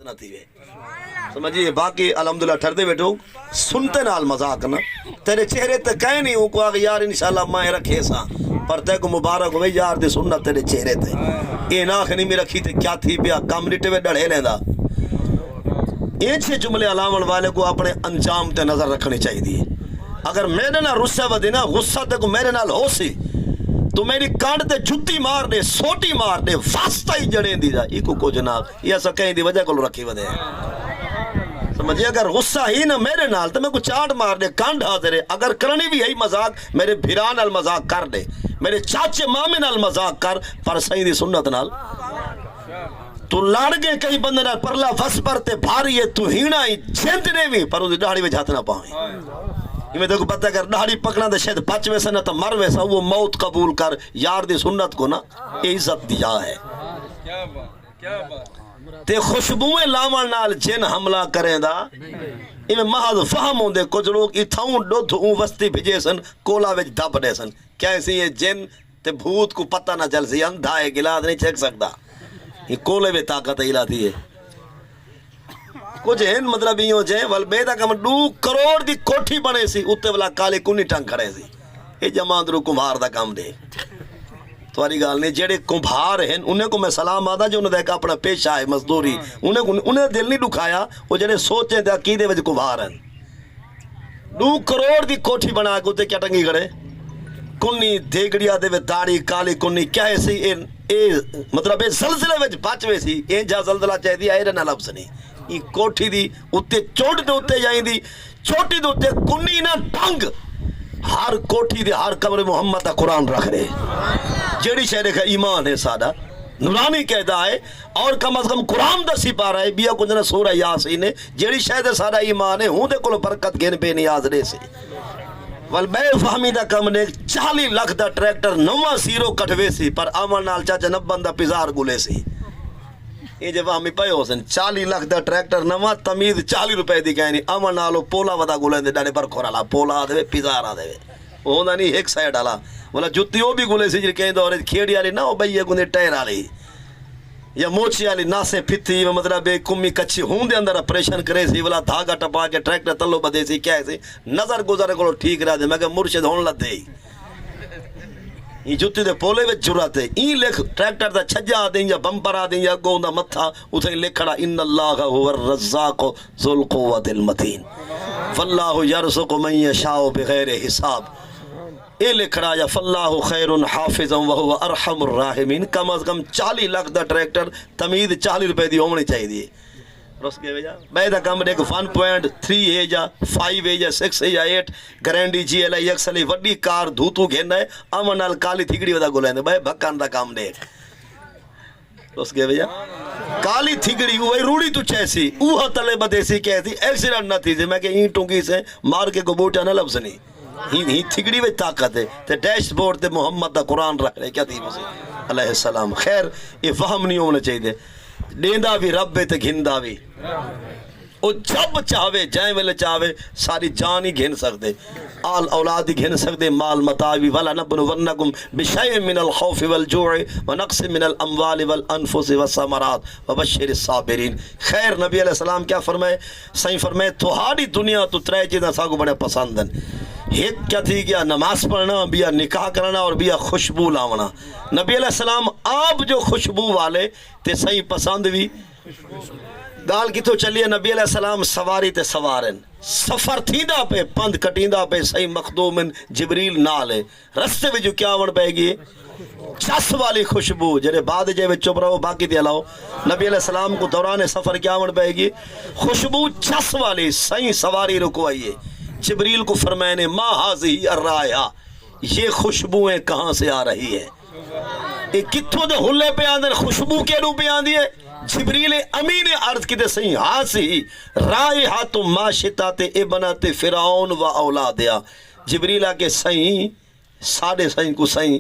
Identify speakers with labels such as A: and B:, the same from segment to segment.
A: نہ تھی وے سمجھیے باقی الحمدللہ ٹھردے بیٹھو سنتے نال مذاق نہ تیرے چہرے تے کہیں نہیں کو آگے یار انشاءاللہ میں رکھے سا پر تے کو مبارک ہوئے یار دے سنت تیرے چہرے تے اے ناخ نہیں میں رکھی تے کیا تھی پیا کام نٹے وے ڈڑھے لیندہ ایچے جملے علامن والے کو اپنے انجام تے نظر رکھنی چاہیے دی اگر میرے نہ رسے ودی نا غصہ تے کو میرے نال ہو سی تو میری کانڈ تے جھتی مار دے سوٹی مار دے واسطہ ہی جڑیں دی جا ایک کو جناب یہ ایسا کہیں دی وجہ کو رکھی ودے سمجھے اگر غصہ ہی نہ میرے نال تو میں کو چاٹ مار دے کانڈ حاضر ہے اگر کرنی بھی ہے مذاق میرے بھیران نال مذاق کر دے میرے چاچے مامے نال مذاق کر پر صحیح دی سنت نال تو لڑ گئے کئی بندے نال پرلا وس پر تے بھاری ہے تو ہینا ہی جند نے بھی پر اس داڑھی میں جھات نہ پاؤں یہ میں دیکھو پتہ کر داڑھی پکنا دے شاید بچ ویسا نہ تو مر ویسا وہ موت قبول کر یار دی سنت کو نا یہ عزت دیا ہے تے خوشبوئیں لاون نال جن حملہ کریں دا میں محض فہم ہوں دے کچھ لوگ اتھاؤں ڈودھ اون وستی بھجے سن کولا ویچ دب دے سن کیسی یہ جن تے بھوت کو پتہ نہ چل سی اندھا ہے گلاس نہیں چھک سکتا یہ کولے میں طاقت ہی لاتی ہے کچھ ہیں مطلب ہوں جائیں والبیدہ کم 2 کروڑ دی کوٹھی بنے سی اتے والا کالے کنی ٹنگ کھڑے سی یہ جماعت رو کمبھار دا کام دے تواری گال نہیں جیڑے کمبھار ہیں انہیں کو میں سلام آدھا جو انہیں دیکھا اپنا پیشہ ہے مزدوری انہیں دل نہیں دکھایا وہ جیڑے سوچیں دے عقیدے وجہ کمبھار ہیں 2 کروڑ دی کوٹھی بنا کے اتے کیا ٹنگی کھڑے کنی دیگڑیا دے وے داڑی کالی کنی کیا ہے سی مطلب زلزلے وچ بچ وے سی این جا زلزلہ چاہے دی آئے رہنا لفظ نہیں یہ کوٹھی دی اتے چوٹ دے اتے جائیں دی چوٹی دے اتے کنی نہ ٹنگ ہر کوٹھی دے ہر قبر محمد دا قرآن رکھ رہے جیڑی شہرے کا ایمان ہے سادہ نورانی کہتا ہے اور کم از کم قرآن دا سی پا رہا ہے بیا کچھ نہ سورہ یاسین ہے جیڑی شہر سادہ ایمان ہے ہوں دے کلو برکت گھن بے نیاز رہے سے والبے فہمی دا کم نے 40 لاکھ دا ٹریکٹر نوہ سیرو کٹوے سی پر آمن نال چاچا نبن دا پیزار گلے سی یہ جو فہمی پہے ہو سن 40 لاکھ دا ٹریکٹر نوہ تمید 40 روپے دی کہنی آمن نالو پولا ودا گلے دے ڈاڑے پر کھورالا پولا دے پیزار آ دے وہ ہوندہ نہیں ایک سائیڈ آلا والا جتی ہو بھی گلے سی جی کہیں دورے کھیڑی آلی نہ ہو بھئی یہ گندے ٹیر آلی یا موچی آلی ناسے پھتی مطلب کمی کچھی ہوں دے اندر اپریشن کرے سی والا دھاگا ٹپا کے ٹریکٹر تلو بدے سی کیا ہے سی نظر گزارے کو ٹھیک رہا دے میں کہ مرشد ہون لگ دے یہ جتی دے پولے وچ جرات ہے این لکھ ٹریکٹر دا چھجا دیں یا بمپر آ دیں یا گوندا متھا اتھے لکھڑا ان اللہ هو الرزاق ذو القوة المتین واللہ یرزق من یشاء بغیر حساب اے لکھڑا یا فاللہ خیر حافظا وہو ارحم الراحمین کم از کم 40 لاکھ دا ٹریکٹر تمید 40 روپے دی ہونی چاہیے دی رس کے وجہ بیدہ کم دیکھ 1.3 ہے یا 5 ہے یا 6 ہے یا 8 گرینڈی جی ایل آئی ایکسلی وڈی کار دھوتو گھننا ہے امنال کالی تھگڑی ودا گولیں دے بھائی بھکان دا کام دیکھ رس کے وجہ کالی تھگڑی وہی روڑی تو چیسی اوہ تلے بدے سی کہتی ایکسیڈنٹ نہ تھی میں کہ این ٹونگی سے مار کے کو بوٹا نہ لفظ نہیں ہی تھگڑی وچ طاقت ہے تے ڈیش بورڈ تے محمد دا قرآن رکھ رہے کیا تھی مجھے علیہ السلام خیر یہ فہم نہیں ہونا چاہیے ڈیندہ بھی رب تے گھندہ بھی وہ جب چاہوے جائیں ویلے چاہوے ساری جان ہی گھن سکتے آل اولاد ہی گھن سکتے مال مطاوی وَلَا نَبْلُوَنَّكُمْ بِشَيْءٍ مِّنَ الْخَوْفِ وَالْجُوعِ وَنَقْصٍ مِّنَ الْأَمْوَالِ وَالْأَنفُسِ وَالثَّمَرَاتِ وَبَشِّرِ الصَّابِرِينَ خیر نبی علیہ السلام کیا فرمائے صحیح فرمائے تہاڑی دنیا تو 3 چیزیں ساکو بڑے پسند ہیں ایک کیا تھی کیا نماز پڑھنا بیا نکاح کرنا اور بیا خوشبو لاونا نبی علیہ السلام آپ جو خوشبو والے تے صحیح پسند بھی گال کی تو چلیے نبی علیہ السلام سواری تے سوارن سفر تھیندہ پہ پند کٹیندہ پہ صحیح مخدومن جبریل نالے رستے بھی جو کیا ون پہ گی چس والی خوشبو جنہیں بعد جے چپ رہو باقی دے لاؤ نبی علیہ السلام کو دوران سفر کیا ون پہ گی خوشبو چس والی صحیح سواری رکو آئیے جبریل کو فرمائنے ما حاضی الرائع یہ خوشبویں کہاں سے آ رہی ہے یہ کتھو دے ہلے پہ آندر خوشبو کے رو پہ آندی ہے جبریل امین عرض کی دے صحیح حاضی رائحات ما شتات ابنات فرعون و اولادیا جبریل آکے صحیح ساڑھے صحیح کو صحیح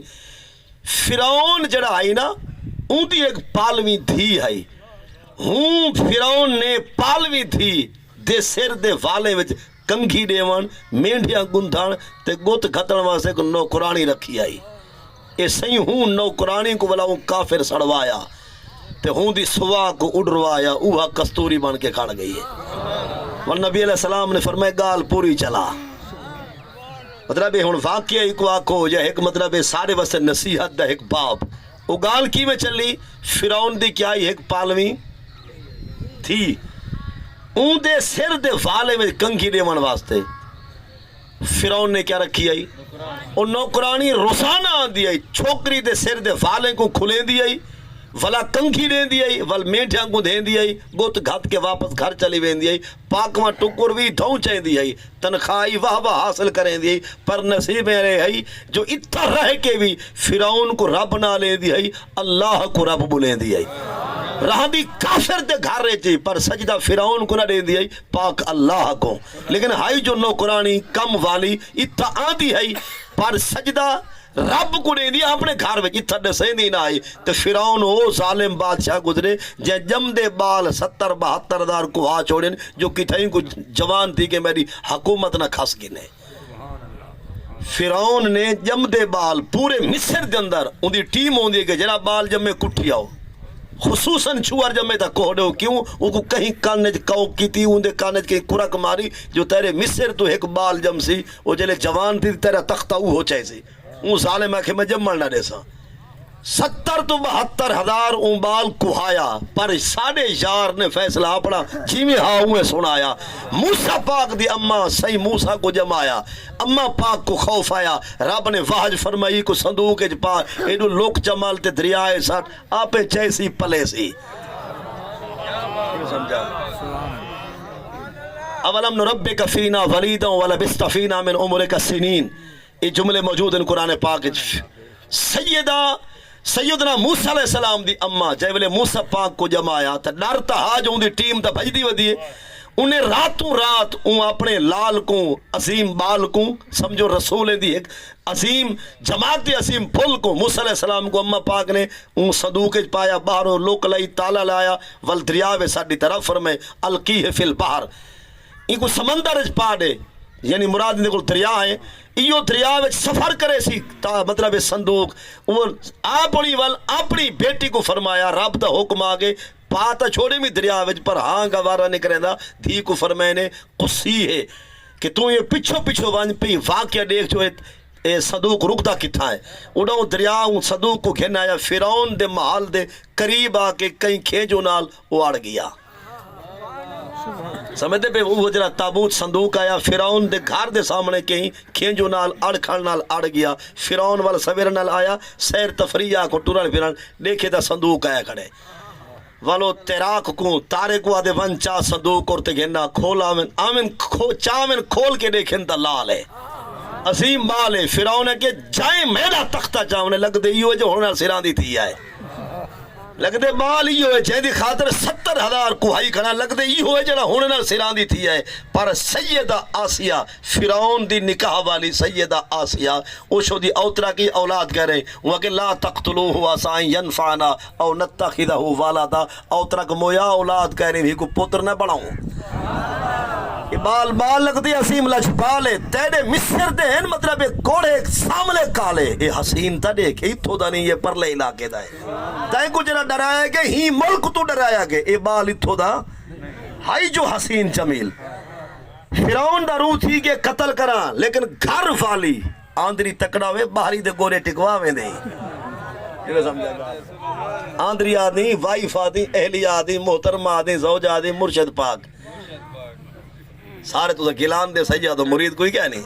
A: فرعون جڑا آئی نا ان دی ایک پالوی دھی آئی ہوں فرعون نے پالوی دھی دے سر دے والے وچ کنگھی دیوان مینڈیاں گندھان تے گوت گھتن واسے کو نو قرآنی رکھی آئی اے صحیح ہوں نو قرآنی کو بلاؤں کافر سڑوایا تے ہوں دی سوا کو اڑروایا اوہا کستوری بن کے کھڑ گئی ہے. والنبی علیہ السلام نے فرمایا گال پوری چلا. مطلب ہن واقعہ ایک واقع یا ایک مطلب سارے واسطے نصیحت دا ایک باب. وہ گال کی میں چلی فرعون دی کیا ایک پالویں تھی اون دے سر دے والے میں کنگھی دیون واسطے فرعون نے کیا رکھی آئی اور نوکرانی روزانہ آن دی آئی چھوکری دے سر دے والے کو کھلیں دی آئی ولا کنگھی دیں دی آئی ول میٹھیاں کو دیں دی آئی گوت گھت کے واپس گھر چلی وین دی آئی پاکواں ٹکر بھی دھوں چاہیں دی آئی تنخواہی واہ حاصل کریں دی آئی پر نصیب میں رہے آئی جو اتنا رہ کے بھی فرعون کو رب نہ لیں دی آئی اللہ کو رب بلیں دی آئی. رہا دی کافر دے گھر رہے تھی پر سجدہ فرعون کو نہ دیں دی آئی پاک اللہ کو. لیکن ہائی جو نوکرانی کم والی اتنا آدھی ہے پر سجدہ رب کو دیں دی اپنے گھر میں اتنا دسیں دی نہ آئی. تو فرعون وہ ظالم بادشاہ گزرے جے جم دے بال 70-72 ہزار کو آ چھوڑیں جو کتھائیں کو جوان تھی کہ میری حکومت نہ کھس گنے. فرعون نے جم دے بال پورے مصر دے اندر ان دی ٹیم ہوں دی کہ جنا بال جمے کٹھی آؤ خصوصاً چھوار جمے تا کوڑو کیوں وہ کو کہیں کانج کوک کی تھی ان دے کانج کے کرک ماری جو تیرے مصر تو ایک بال جم سی وہ جلے جوان تھی تیرا تختہ ہو چاہے سی اون ظالم ہے کہ میں جمع نہ دے سا 70-72 ہزار اون بال کہایا پر 4.5 نے فیصلہ اپنا جیویں ہاؤں سنایا. موسیٰ پاک دی اماں صحیح موسیٰ کو جمایا اماں پاک کو خوف آیا رب نے واج فرمائی کو صندوق اج پا ایڈو لوک جمال تے دریائے ساتھ آپے چیسی پلے سی. اولم نربک فینا ولیدا ولبست فینا من عمرک سنین. یہ جملے موجود ہیں قرآن پاک. سیدنا موسیٰ علیہ السلام دی اماں جائے ویلے موسیٰ پاک کو جمایا تا ڈرتا ہاج ہوں دی ٹیم تا بھج دی ودیے انہیں راتوں رات ان اپنے لال کو عظیم بال کو سمجھو رسول دی ایک عظیم جماعت دی عظیم پھل کو موسیٰ علیہ السلام کو اماں پاک نے ان صدوق پایا باہروں لوک لائی تالا لایا ول دریاوے ساڑی طرف فرمائے القیہ فی البحر ان کو سمندر اج پا دے یعنی مراد اندے کو دریا ہے ایو دریا وچ سفر کرے سی مطلب صندوق وہ اپنی بیٹی کو فرمایا رب دا حکم آگے پاتا چھوڑے میں دریا وچ پر ہاں گوارا نکریں دا دھی کو فرمائے نے قصی ہے کہ تو یہ پچھو وانج پی واقعہ دیکھ جو اے صندوق رکتا کتھا ہے اڑاؤں دریا ان صندوق کو گھن آیا فرعون دے محل دے قریب آ کے کہیں کھینجو نال اڑ گیا. سمجھتے پہ وہ جرا تابوت صندوق آیا فرعون دے گھر دے سامنے کہیں کھینجو نال اڑ کھڑ نال اڑ گیا. فرعون والا سویر نال آیا سیر تفریح کو ٹورن پھرن دیکھے دا صندوق آیا کھڑے والو تیراک کو تارے کو آدھے ون چاہ صندوق اور تے گھننا کھول آمن چاہمن کھول کے دیکھن دا لال ہے عظیم مال ہے. فرعون ہے کہ جائیں میرا تختہ چاہنے لگ دے یہ جو ہونا سران دی تھی آئے لگ دے مال ہی ہوئے جہاں دی خاطر 70 ہزار کوہائی کھنا لگ دے یہ ہوئے جڑا ہونے نال سران دی تھی ہے. پر سیدہ آسیہ فرعون دی نکاح والی سیدہ آسیہ اوشو دی اوترا کی اولاد کہہ رہے وہ کہ لا تقتلوہ واسائیں ینفعنا او نتخذہ والادا اوترا کو مویا اولاد کہہ رہے بھی کو پتر نہ بڑھاؤں بال لگ دی عظیم لجپالے تیرے مصر دے ہیں مطلب کوڑے ساملے کالے یہ حسین تا دیکھ ہی دا نہیں یہ پرلے علاقے دا ہے تائیں کو جنہ ڈرایا گے ہی ملک تو ڈرایا گے یہ بال اتھو دا ہائی جو حسین جمیل. فرعون دا روح تھی کہ قتل کرا لیکن گھر والی آندری تکڑا ہوئے باہری دے گورے ٹکوا میں دے آندری آدھی وائف آدھی اہلی آدھی محترم آدھی زوج آدھی مرشد پاک سارے تو گلان دے سیدہ مرید کوئی کیا نہیں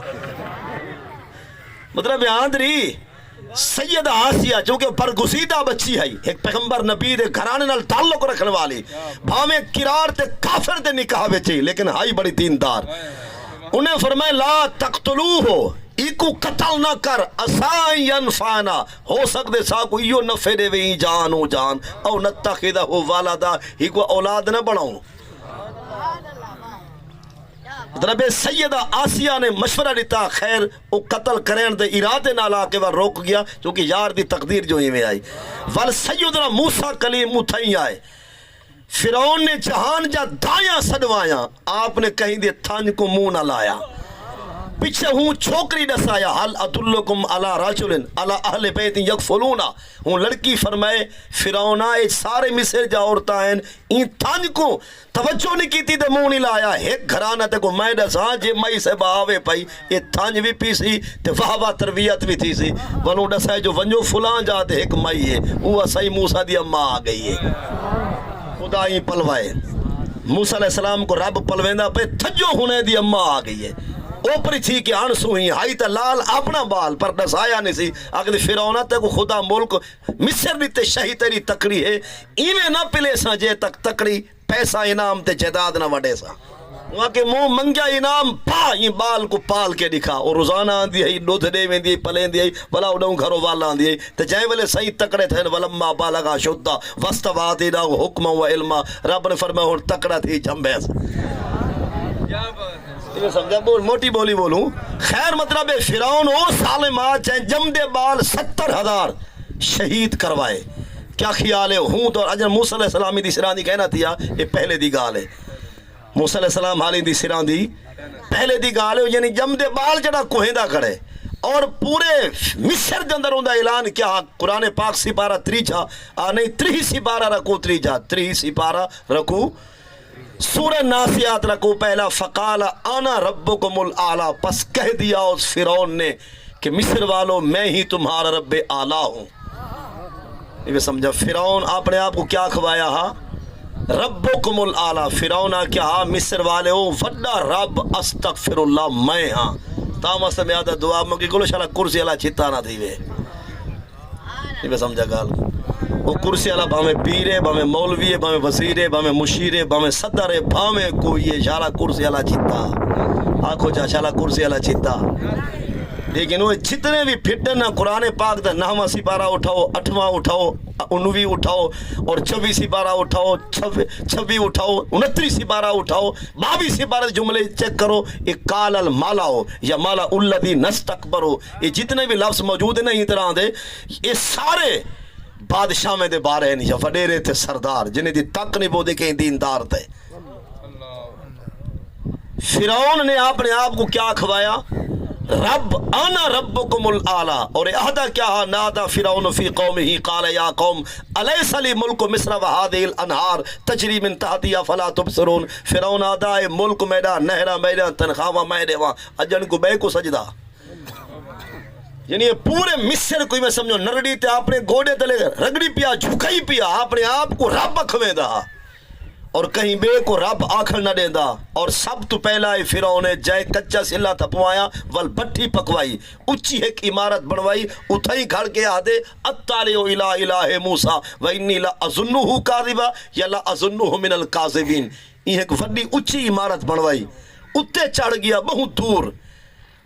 A: مطلب آندری سیدہ آسیہ چونکہ پرگسیدہ بچی ہے ایک پیغمبر نبی دے گھرانے نال تعلق رکھنے والی بھامیں کرار تے کافر دے نکاح بیچی لیکن ہائی بڑی دیندار انہیں فرمائے لا تقتلوہو ایکو قتل نہ کر اسائیں ینفعنا ہو سکتے ساکو ایو نفع دے وی جانو جان او نتخذہ والدا ایکو اولاد نہ بڑھاؤں. مطلب سیدہ آسیہ نے مشورہ دیتا خیر وہ قتل کرین دے ارادے نالا کے وہ روک گیا چونکہ یار دی تقدیر جو ہی میں آئی. ول سیدنا موسیٰ کلیم اتھائی آئے فرعون نے جہان جا دایاں سڑوایا آپ نے کہیں دے تھانج کو منہ نہ لایا پیچھے ہوں چھوکری دسایا حل ادلکم علی رجل علی اہل بیت یکفلونا ہوں لڑکی فرمائے فرعونا اے سارے مصر جا عورتاں ہیں این تھنج کو توجہ نہیں کیتی تے منہ نہیں لایا ایک گھرانہ تے کو میں دساں جے مئی سے باوے پئی یہ تھنج بھی پی سی تے واہ واہ تربیت بھی تھی سی ونو دسائے جو ونجو فلان جاتے ایک مئی ہے وہ صحیح موسیٰ دی اماں آ گئی ہے خدا ہی پلوائے موسیٰ علیہ السلام کو رب پلویندہ پہ تھجو ہونے دی اماں آ گئی ہے اوپری تھی کہ آنسو ہی ہائی تا لال اپنا بال پر دسایا نہیں سی اگر فرعونہ تے کو خدا ملک مصر دی تے شہی تیری تکڑی ہے ایویں نہ پلے سا جے تک تکڑی پیسہ انعام تے جداد نہ وڈے سا وہاں کے منہ منگیا انعام پا یہ بال کو پال کے دکھا اور روزانہ آندی ہے دودھ دے میں دی پلیں دی بلا اڈوں گھروں والا آندی ہے تے جائیں والے صحیح تکڑے تھے ولما بالغا شدہ واستوات دا حکم و علم رب نے فرمایا ہن تکڑا تھی جنبے یہ سمجھا موٹی بولی بولوں خیر مطلب ہے فرعون او سالم چاہے جمدے بال 70,000 شہید کروائے کیا خیال ہے ہوں تو اجر موسیٰ علیہ السلامی دی سران دی کہنا تھیا یہ پہلے دی گال ہے موسیٰ علیہ السلام حالی دی سران دی پہلے دی گال ہے یعنی جمدے بال جڑا کوہندہ کھڑے اور پورے مصر دے اندر اوندا اعلان کیا قرآن پاک سپارہ 3 نہیں 3 سپارہ رکو 3 سپارہ رکو سورہ ناسیات رکو پہلا فقال انا ربکم الاعلی پس کہہ دیا اس فرعون نے کہ مصر والوں میں ہی تمہارا رب اعلی ہوں یہ سمجھا فرعون اپنے آپ کو کیا کھوایا ہا ربکم الاعلی فرعون کیا ہا مصر والے ہو وڈا رب استغفر اللہ میں ہاں تامست میں آدھا دعا مگی گلو شالا کرسی اللہ چھتا نہ تھی وے یہ سمجھا گال وہ کرسی اللہ بھامے پیرے بھامے مولویے بھامے وزیرے بھامے مشیرے بھامے صدرے بھامے کوئی یہ شالا کرسی اللہ چھتا آنکھو جا شالا کرسی اللہ چھتا لیکن وہ جتنے بھی پھٹن نہ قرآن پاک دا 9واں سپارہ اٹھاؤ 8واں اٹھاؤ 19 اٹھاؤ اور 24 سپارہ اٹھاؤ 26 اٹھاؤ 29 سپارہ اٹھاؤ 22 سپارہ جملے چیک کرو یہ قال المالا ہو یا مالا الذی نستکبرو یہ جتنے بھی لفظ موجود ہیں اس طرح دے یہ سارے بادشاہ میں دے بارے ہیں یا وڈیرے تھے سردار جنہیں دی تک نہیں بودے کہ دیندار تھے فرعون نے اپنے آپ کو کیا کھوایا رب انا ربکم الاعلی اور احدا کیا نادا فرعون فی قومہ قال یا قوم الیس لی ملک مصر وهذه الانہار تجری من تحتی افلا تبصرون فرعون آدا ہے ملک میرا نہرا میرا تنخواہ میں دے اجن کو بے کو سجدہ یعنی یہ پورے مصر کوئی میں سمجھو نرڑی تے اپنے گوڑے تلے رگڑی پیا جھکائی پیا اپنے آپ کو رب کھویں دا اور کہیں بے کو رب آکھر نہ دے دا اور سب تو پہلا ہے فرعون جائے کچا سلا تپوایا ول بٹھی پکوائی اچھی ایک عمارت بنوائی اتھائی گھڑ کے آدھے اتالیو الہ الہ موسیٰ وَإِنِّي لَأَظُنُّهُ كَاذِبًا یا لَأَظُنُّهُ مِنَ الْكَاذِبِينَ یہ ایک وڈی اچھی عمارت بنوائی اتے چڑھ گیا بہت دور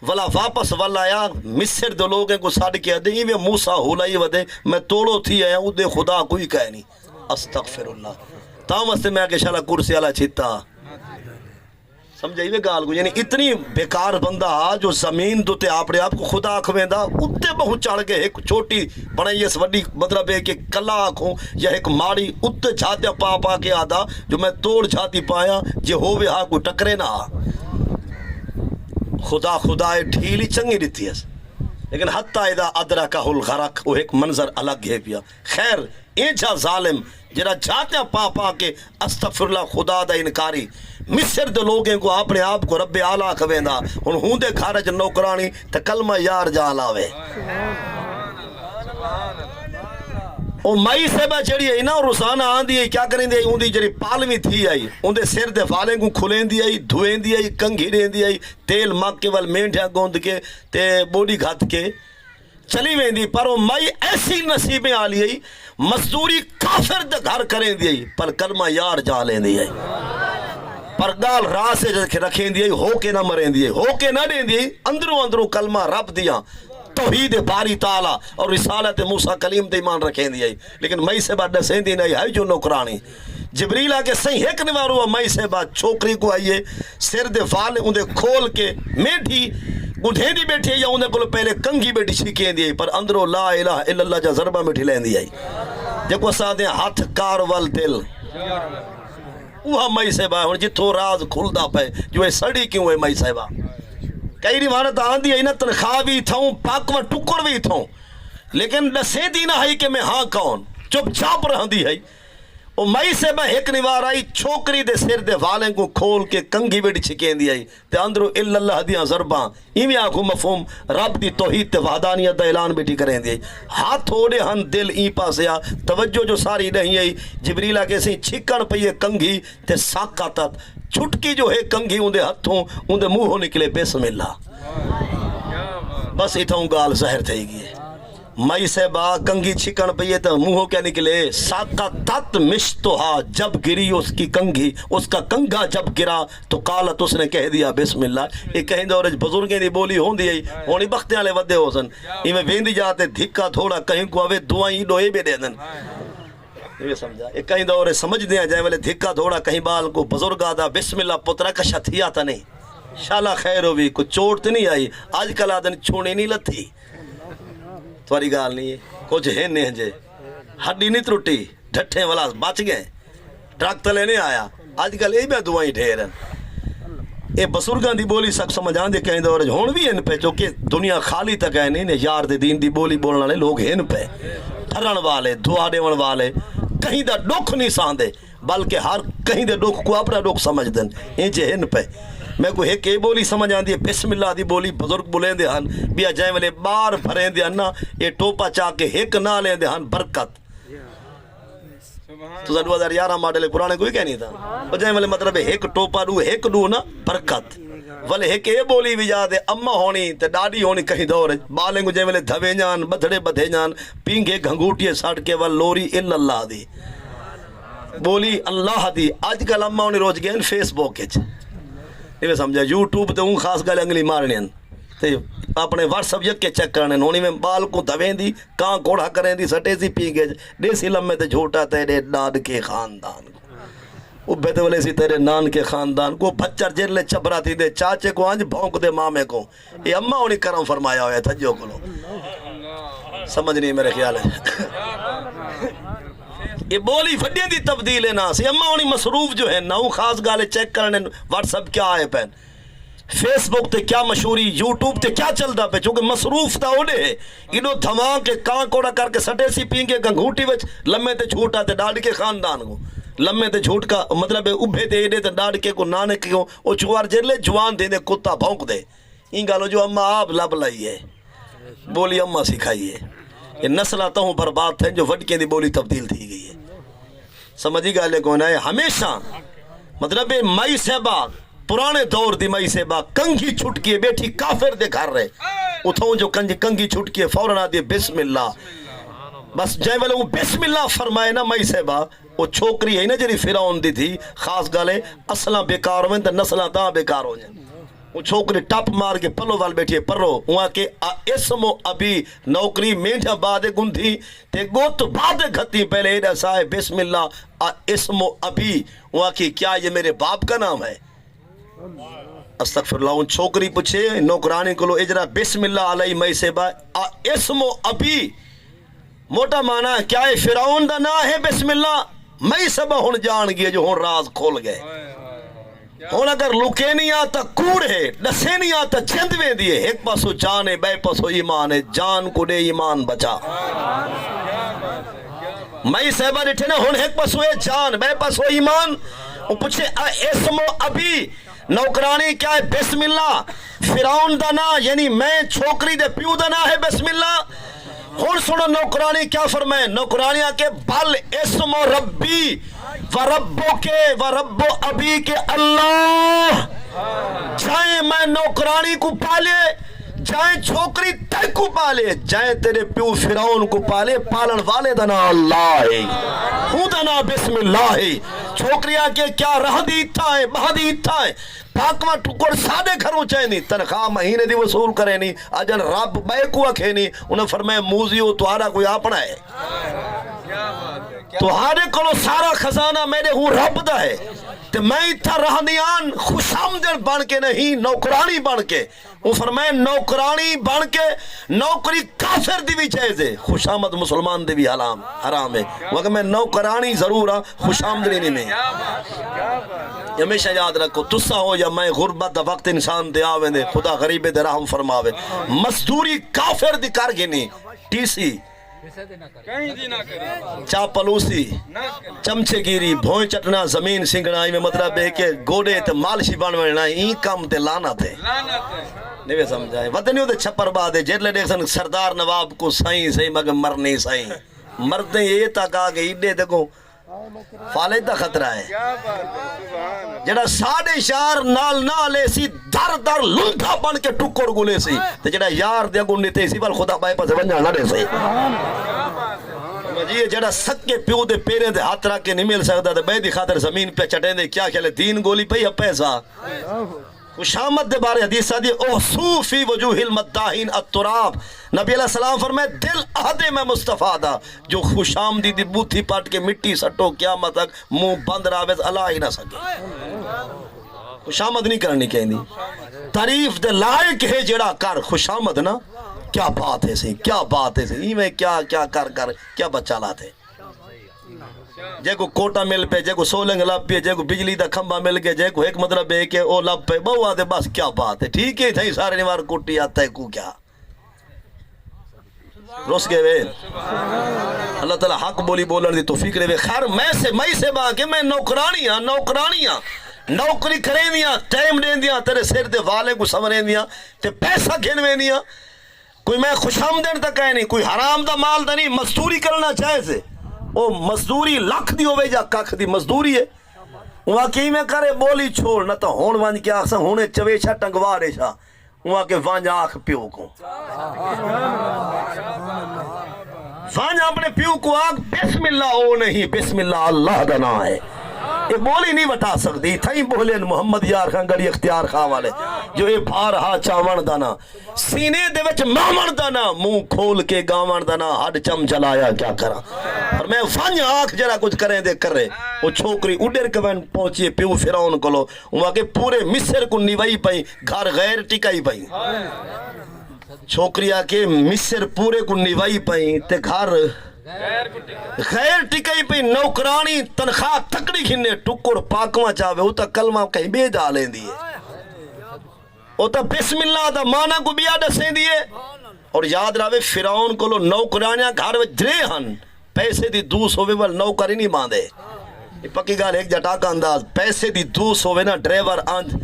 A: ولا واپس والا آیا مصر دے لوگیں کو ساڑھ کیا دے یہ موسیٰ ہولائی ودے میں توڑو تھی آیا او دے خدا کوئی کہہ نہیں استغفر اللہ تامست میں آکے شالا کرسی والا چھتا سمجھا یہ گال کو یعنی اتنی بیکار بندہ جو زمین دوتے اپنے آپ کو خدا آکھویں دا اتے بہت چڑھ گئے ایک چھوٹی بڑھائی اس وڈی مطلب ہے کہ کلا آنکھوں یا ایک ماڑی اتے جھاتے پا کے آدھا جو میں توڑ جھاتی پایا جے ہووے ہاں کو ٹکرے نہ خدا ڈھیلی چنگی دیتی ہے لیکن حتی اذا ادرکہ الغرق وہ ایک منظر الگ ہے پیا خیر اینجا ظالم جرا جاتے پا کے استغفر اللہ خدا دا انکاری مصر دے لوگیں کو اپنے آپ کو رب اعلیٰ کھویں دا ہوں دے کھارج نوکرانی تے کلمہ یار جا لاوے او مائی صاحبہ جڑی ہے نا روزانہ آندی ہے کیا کریں دی اون دی جڑی پالویں تھی آئی اون دے سر دے فالیں کو کھلیں دی آئی دھویں دی آئی کنگھی رہیں دی آئی تیل مک کے ول مینٹھا گوند کے تے بوڈی گھات کے چلی ویں دی پر وہ مائی ایسی نصیبیں آ لی آئی مزدوری کافر دے گھر کریں دی آئی پر کلمہ یار جا لیں دی آئی پر گال راہ سے رکھیں دی آئی ہو کے نہ مریں دی آئی ہو کے نہ دیں دی آئی اندروں کلمہ رب دیا توحید باری تعالیٰ اور رسالت موسیٰ کلیم تے ایمان رکھیں دی آئی لیکن مئی سے بعد دسیں دی نہیں ہے جو نوکرانی جبریل آکے صحیح ایک نوار ہوا مئی سے بعد چھوکری کو آئیے سر دے فال اندے کھول کے میٹھی گھیں دی بیٹھی ہے یا اندے کو پہلے کنگھی بیٹھی چھکیں دی آئی پر اندروں لا الہ الا اللہ جا ضربہ میٹھی لیں دی آئی جب وہ ساتھ ہیں ہاتھ کار وال دل وہ مئی سے بعد جتھو راز کھل دا پہ جو ہے سڑی کیوں ہے مئی سے بعد کئی روایت آندی ہے نا تنخواہ بھی تھاؤں پاکواں ٹکر بھی تھاؤں لیکن ڈسے دی نہ ہے کہ میں ہاں کون چپ چاپ رہندی ہے او مئی سے میں ایک نوار آئی چھوکری دے سر دے والیں کو کھول کے کنگھی بیٹی چھکین دی آئی تے اندرو الا اللہ دیاں ضرباں ایمی آنکھوں مفہوم رب دی توحید تے وحدانیت دا اعلان بیٹی کریں دی آئی ہاتھ تھوڑے ہن دل ای پاسے آ توجہ جو ساری نہیں آئی جبریلہ کے سی چھکن پئیے کنگھی تے ساکا تت چھٹکی جو ہے کنگھی اندے ہتھوں اندے منہ ہو نکلے بسم اللہ بس اتھاؤں گال زہر تھے گی مائی سے با کنگھی چھکن پئیے تو منہوں کیا نکلے ساکا تت مشتوہا جب گری اس کی کنگھی اس کا کنگھا جب گرا تو قالت اس نے کہہ دیا بسم اللہ ایک کہیں دورج بزرگیں دی بولی ہوں دی ہونی بختیں آلے ودے ہو سن ایمیں ویندی جاتے دھکا تھوڑا کہیں کو آوے دعائیں ڈوئے بھی دے دن یہ سمجھا ایک کہیں دورے سمجھ دیا جائے والے دھکا تھوڑا کہیں بال کو بزرگ آدھا بسم اللہ پترہ کا شتھیا تھا نہیں شالا خیر ہوئی کچھ چوٹ نہیں آئی آج کل آدھن چھوڑی نہیں لتھی تھوڑی گال نہیں ہے کچھ ہے نہیں جے ہڈی نہیں ترٹی ڈھٹھیں والا بچ گئے ٹرک تلے نہیں آیا آج کل یہ بھی دعائیں ڈھیرن اے بزرگاں دی بولی سک سمجھان دے کہیں دور ہون بھی ان پہ چونکہ دنیا خالی تک ہے نہیں یار دے دین دی بولی بولنے والے لوگ ہیں پہ ٹھرن والے دعا دیون والے کہیں دا دکھ نہیں ساندے بلکہ ہر کہیں دے دکھ کو اپنا دکھ سمجھ دن انجے ہن پہ میں کو ایک بولی سمجھ آن دی بسم اللہ دی بولی بزرگ بولیں دے ہن بیا جائیں والے بار بھریں دے ہن نا یہ ٹوپا چاہ کے ایک نہ لیں دے ہن برکت تو 2011 ماڈل پرانے کوئی کہہ نہیں تھا بجائیں والے مطلب ایک ٹوپا دو ایک دو نا برکت والے ایک یہ بولی بھی جا دے اممہ ہونی تے ڈاڈی ہونی کہیں دور بالیں کو جائیں والے دھوے جان بدھڑے بدھے جان پینگے گھنگوٹیے ساڑھ کے وال لوری الا اللہ دی بولی اللہ دی آج کل اممہ ہونی روج گئے فیس بوک یہ سمجھا یوٹیوب تے اون خاص گالے انگلی مارنے تے اپنے واٹس اپ یک کے چیک کرنے ہونی میں بال کو دھویں دی کان کوڑا کریں دی سٹے سی پی گئے دیسی لمحے تے جھوٹا تیرے نان کے خاندان کو بیتے والے سی تیرے نان کے خاندان کو بچر جیل لے چبرا تھی دے چاچے کو آنج بھونک دے مامے کو یہ اممہ ہونی کرم فرمایا ہویا تھا جو کلو سمجھ نہیں میرے خیال ہے یہ بولی فڈیاں دی تبدیل ہے نا سی اممہ ہونی مصروف جو ہے ناؤں خاص گالے چیک کرنے واٹس اپ کیا آئے پہن فیس بک تے کیا مشہوری یوٹیوب تے کیا چل دا پہ چونکہ مصروف تا اوڑے ہے انہوں دھمان کے کان کوڑا کر کے سٹے سی پینگے گنگھوٹی وچ لمحے تے جھوٹا تے ڈاڑی کے خاندان کو لمحے تے جھوٹ کا مطلب ہے ابھے تے ایڈے تے ڈاڑی کے کو نانے کے کو او چوار جلے جوان دے دے کتا بھونک دے ان گالو جو اممہ آپ لب لائی ہے بولی اممہ سکھائی ہے یہ نسلاتوں ہوں برباد تھے جو وڈکیں دی بولی تبدیل تھی گئی ہے سمجھی گالے کون ہے ہمیشہ مطلب مائی صحبہ پرانے دور دی مائی صحبہ کنگھی چھٹکیے بیٹھی کافر دے گھر رہے اتھوں جو کنگھی چھٹکیے فوراں دے بسم اللہ بس جائے والے وہ بسم اللہ فرمائے نا مائی صحبہ وہ چھوکری ہے نا جری فرعون دی تھی خاص گالے اصلاں بیکار ہوئیں تے نسلاں تاں بیکار ہو جائیں وہ چھوکری ٹاپ مار کے پلو وال بیٹھئے پرو وہاں کے اسم و ابی نوکری مینٹھا بعد گندھی تے گوت بعد گھتی پہلے ایڈا سائے بسم اللہ اسم و ابی وہاں کی کیا یہ میرے باپ کا نام ہے استغفر اللہ ان چھوکری پچھے نوکرانی کو لو اجرا بسم اللہ علیہ مئی سے با اسم و ابی موٹا مانا ہے کیا ہے فرعون دا نا ہے بسم اللہ مئی سبا ہون جان گئے جو ہون راز کھول گئے ہون اگر لکے نہیں آتا کوڑ ہے نسے نہیں آتا چندویں دیئے ایک پاسو جان ہے بے پاسو ایمان ہے جان کو دے ایمان بچا مئی صحبہ ڈٹھے نا ہون ایک پاسو ہے جان بے پاسو ایمان وہ پوچھے اسم و ابی نوکرانی کیا ہے بسم اللہ فرعون دا نا یعنی میں چھوکری دے پیو دا نا ہے بسم اللہ ہون سنو نوکرانی کیا فرمائے نوکرانی آکے بل اسم و ربی وربو کے وربو ابی کے اللہ جائیں میں نوکرانی کو پالے جائیں چھوکری تک کو پالے جائیں تیرے پیو فرعون کو پالے پالن والے دنا اللہ ہے ہوں دنا بسم اللہ ہے چھوکریاں کے کیا رہ دیتا ہے بہ دیتا ہے پاکواں ٹکڑ سادے گھروں چاہے نہیں تنخواہ مہینے دی وصول کرے نہیں اجن رب بے کو اکھے نہیں انہیں فرمائے موزیو توارا کوئی آپنا ہے تہاڈے کولو سارا خزانہ میرے ہوں رب دا ہے تے میں اتھا رہندیان خوش آمدن بن کے نہیں نوکرانی بن کے وہ فرمائے نوکرانی بن کے نوکری کافر دی بھی جائز ہے خوش آمد مسلمان دی بھی حرام ہے وگر میں نوکرانی ضرور ہاں خوش آمدنی نہیں میں ہمیشہ یاد رکھو تسا ہو یا میں غربت دا وقت انسان دے آوے دے خدا غریبے دے رحم فرماوے مزدوری کافر دی کر گنی ٹی سی چاپلوسی چمچے گیری بھوئیں چٹنا زمین سنگنا میں مطلب ہے کہ گوڑے تے مالشی بنونا این کام تے لانا تے نہیں سمجھائے وطنیوں تے چھپر بات ہے جیلے دیکھ سن سردار نواب کو سائیں سائیں مگر مرنے سائیں مردیں یہ تک آگے ایڈے دیکھو فالج دا خطرہ ہے جڑا ساڑے شار نال نالے سی در در لنگا بن کے ٹکر گلے سی تے جڑا یار دیا گنی تے سی بل خدا بائی پاس بنجا لڑے سی یہ جڑا سکے پیو دے پیرے دے ہاتھ رکھ کے نہیں مل سکتا تے بے دی خاطر زمین پہ چٹیں دے کیا کھلے دین گولی پہ یا پیسہ خوش آمد دے بارے حدیث دی احسو فی وجوہ المداہین التراب نبی علیہ السلام فرمائے دل عہدے میں مصطفیٰ دا جو خوش آمدی دی بوتھی پاٹ کے مٹی سٹو قیامت تک منہ بند راویز اللہ ہی نہ سکے خوش آمد نہیں کرنی کہیں دی تعریف دے لائق ہے جڑا کر خوش آمد نا کیا بات ہے سی کیا بات ہے سی ہی میں کیا کر کیا بچہ لاتے جے کو کوٹا مل پہ جے کو سولنگ لب پہ جے کو بجلی دا کھمبا مل گئے جے کو ایک مطلب ہے کہ او لب پہ بہو آدھے بس کیا بات ہے ٹھیک ہے تھئی سارے نوار کوٹی آتا ہے کو کیا روس گئے وے اللہ تعالیٰ حق بولی بولن دی توفیق رہے وے خیر میں سے باقی میں نوکرانیاں نوکری کریں دیاں ٹائم دیں دیاں تیرے سیر دے والے کو سمریں دیاں تے پیسہ گھنویں دیاں کوئی میں خوش آمدن تک ہے نہیں کوئی حرام دا مال دا نہیں مزدوری کرنا چاہے سے او مزدوری لکھ دی ہوئے جا ککھ دی مزدوری ہے وہاں کی میں کرے بولی چھوڑ نہ تو ہون وانج کیا آخسا ہونے چویشا ٹنگوا ریشا وہاں کے وانج آنکھ پیو کو وانج اپنے پیو کو آنکھ بسم اللہ او نہیں بسم اللہ اللہ دنا ہے یہ بولی نہیں بتا سکتی تھائیں بولے محمد یار خان گڑی اختیار خان والے جو یہ بھارہا چاون دانا سینے دے وچ مامن دانا منہ کھول کے گاون دانا ہڈ چم جلایا کیا کرا اور میں فن آنکھ جرا کچھ کریں دے کر رہے وہ چھوکری اڈر کبین پہنچیے پیو فیرون کلو وہاں کے پورے مصر کو نیوائی پائی گھر غیر ٹکائی پائی چھوکری آکے مصر پورے کو نیوائی پائی تے گھر غیر ٹکائی پہ نوکرانی تنخواہ تکڑی کھنے ٹکڑ پاکواں چاہوے وہ تا کلمہ کہیں بے جا لیں دیئے وہ تا بسم اللہ دا مانا کو بیا دسیں دیئے اور یاد رہے فرعون کو لو نوکرانیاں گھر وچ درے ہن پیسے دی دوس ہوئے وال نوکری نہیں باندے یہ پکی گال ایک جٹا کا انداز پیسے دی دوس ہوئے نا ڈریور آنج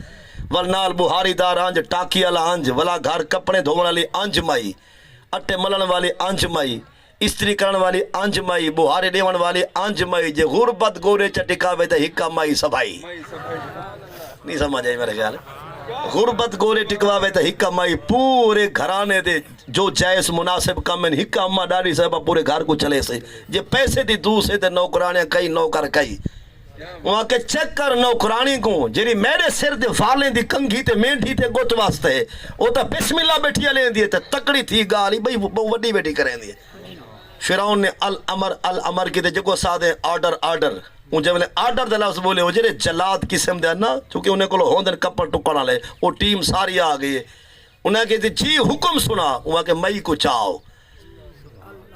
A: والنال بہاری دار آنج ٹاکی والا آنج والا گھر کپڑے دھونے والی آنج مائی اٹے ملن والی آنج مائی استری کرن والی آنج مائی بہارے دیون والی آنج مائی جے غربت گورے چٹکاوے تے ہکا مائی سبائی نہیں سمجھ آئی میرے خیال غربت گورے ٹکواوے تے ہکا مائی پورے گھرانے دے جو جائز مناسب کم ہیں ہکا اممہ ڈاڑی صاحبہ پورے گھر کو چلے سے جے پیسے دی دوسرے تے نوکرانے کئی نوکر کئی وہاں کے چیک کر نوکرانی کو جیری میرے سر دے فالیں دی کنگھی تے مینڈھی تے گوت واسطے وہ تا بسم اللہ بیٹھیا لیں دیئے تے تکڑی تھی گالی بھئی وہ وڈی بیٹھی کریں دیئے فرعون نے الامر کی دے جگو سادے آرڈر ان جب نے آرڈر دے لفظ بولے وہ جرے جلاد قسم دے نا چونکہ انہیں کو ہوندن کپڑ ٹکڑا لے وہ ٹیم ساری آگئی ہے انہیں کہتے جی حکم سنا وہاں کہ مئی کو چاہو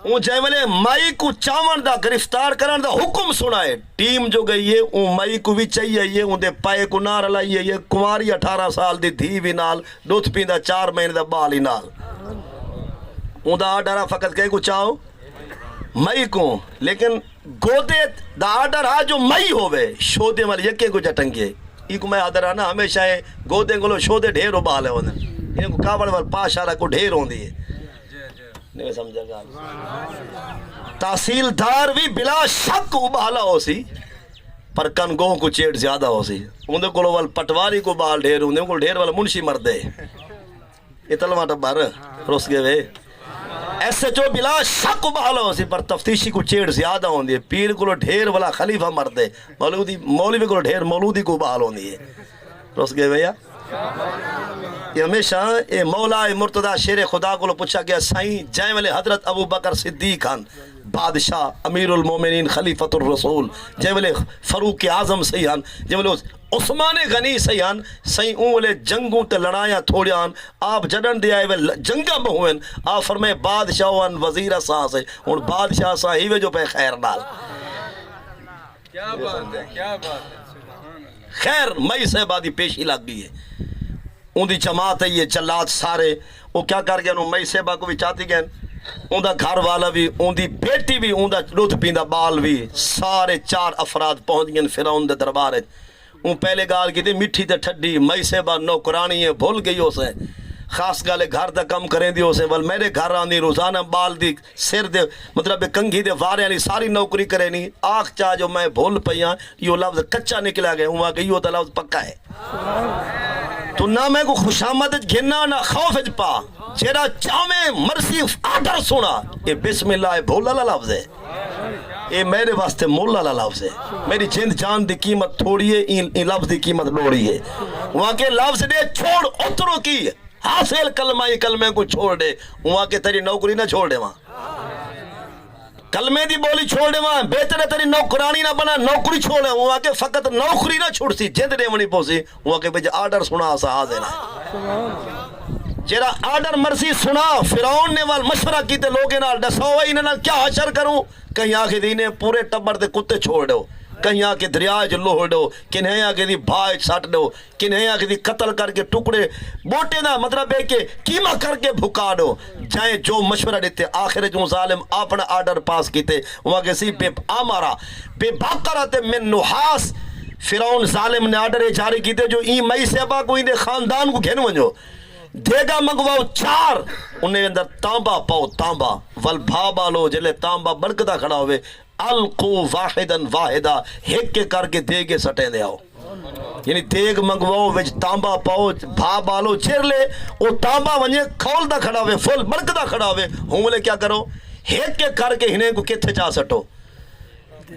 A: ان جائے والے مائی کو چاون دا گرفتار کرن دا حکم سنا ہے ٹیم جو گئی ہے ان مائی کو بھی چاہیے یہ ان دے پائے کو نار لائیے یہ کماری 18 سال دی دھی بھی نال دودھ پیندہ 4 مہینے دا بالی نال ان دا آرڈر فقط کہے کو چاہو مئی کو لیکن گودے دا آرڈر ہاں جو مئی ہوئے شودے والی یکے کو جٹنگے ایک میں آدر آنا ہمیشہ ہے گودے کو لو شودے ڈھیر ہو بالے ہونے انہیں کو کابڑ وال پاشارہ کو ڈھیر ہوں دیئے نہیں سمجھا گا تحصیلدار بھی بلا شک ابالا ہو سی پر کنگوں کو چیٹ زیادہ ہو سی انہیں کو وال پٹواری کو بال ڈھیر ہوں کو ڈھیر والا منشی مردے یہ تلمہ ٹبار روس گئے وے ایسے جو بلا شک ابالا ہو سی پر تفتیشی کو چیٹ زیادہ ہوں دیئے پیر کو ڈھیر والا خلیفہ مردے مولوی کو ڈھیر مولودی کو بال ہوں دیئے روس گئے وے یا یہ ہمیشہ مولا مرتضی شیر خدا کو پوچھا گیا سائیں جائیں والے حضرت ابو بکر صدیق خان بادشاہ امیر المومنین خلیفۃ الرسول جے ویلے فاروق اعظم سیان جے ویلے عثمان غنی سیان سائیں اون ویلے جنگوں تے لڑائیاں تھوڑیاں آپ جڑن دے آئے وے جنگاں بہوئن آپ فرمائے بادشاہ وان وزیر ساں سے ہن بادشاہ ساں ہی وے جو پہ خیر نال
B: کیا بات ہے کیا بات ہے
A: خیر مئی صاحبہ دی پیشی لگ گئی ہے ان دی جماعت ہے یہ جلات سارے وہ کیا کر گئے انہوں مئی صاحبہ کو بھی چاہتی گئے ان دا گھر والا بھی ان دی بیٹی بھی ان دا دودھ پیندہ بال بھی سارے 4 افراد پہنچ گئے فرعون دے دربار ہے ان پہلے گال کی تھی مٹھی تے ٹھڈی مئی صاحبہ نوکرانی ہے بھول گئی ہو سے خاص گالے گھر دا کم کریں دی ہو سے ول میرے گھر آندی روزانہ بال دی سر دے مطلب کنگھی دے وارے آنی ساری نوکری کریں نہیں آنکھ چاہ جو میں بھول پہیاں یہ لفظ کچا نکلا گئے ہوں کہ یہ لفظ پکا ہے تو نہ میں کو خوشامد گھننا نہ خوف پا جیرا چاہمیں مرسی آڈر سنا یہ بسم اللہ بھولا لفظ ہے یہ میرے واسطے مولا لفظ ہے میری جند جان دی قیمت تھوڑی ہے ان لفظ دی قیمت لوڑی ہے وہاں کے لفظ دے چھوڑ اترو کی حاصل کلمہ ہی کلمے کو چھوڑ دے وہاں کے تیری نوکری نہ چھوڑ دے وہاں کلمے دی بولی چھوڑ دے وہاں بہتر ہے تیری نوکرانی نہ بنا نوکری چھوڑ دے وہاں کے فقط نوکری نہ چھوڑ سی جند دے منی پوسی وہاں کے بجے آرڈر سنا سا حاضر ہے جیرا آرڈر مرسی سنا فرعون نے وال مشورہ کی تے لوگے نال دسو انہاں کیا حشر کروں کہیں آکے دینے پورے ٹبر دے کتے چھوڑ دو کہیں آکے دریائے جو لوہ دو کنہیں آکے دی بھائی چھاٹ دو کنہیں آکے دی قتل کر کے ٹکڑے بوٹے نہ مطلب ہے کہ کیمہ کر کے بھکا دو جائیں جو مشورہ دیتے آخر جو ظالم اپنا آرڈر پاس کیتے وہاں کسی بے آمارا بے باقرات من نحاس فرعون ظالم نے آرڈر جاری کیتے جو این مئی صاحبہ کو این خاندان کو گھن ونجو دیگا منگواؤ 4 انہیں اندر تانبا پاؤ تانبا ول بھابا لو جلے تانبا برکتہ کھڑا ہوئے القو واحدن واحدہ ہیک کے کر کے دیگے سٹے دے آؤ یعنی دیگ منگواؤ ویچ تانبا پاؤ بھابا لو چیر لے وہ تانبا ونجے کھول دا کھڑا ہوئے فل برکتہ کھڑا ہوئے ہوں بولے کیا کرو ہیک کے کر کے ہنہیں کو کتھے چاہ سٹو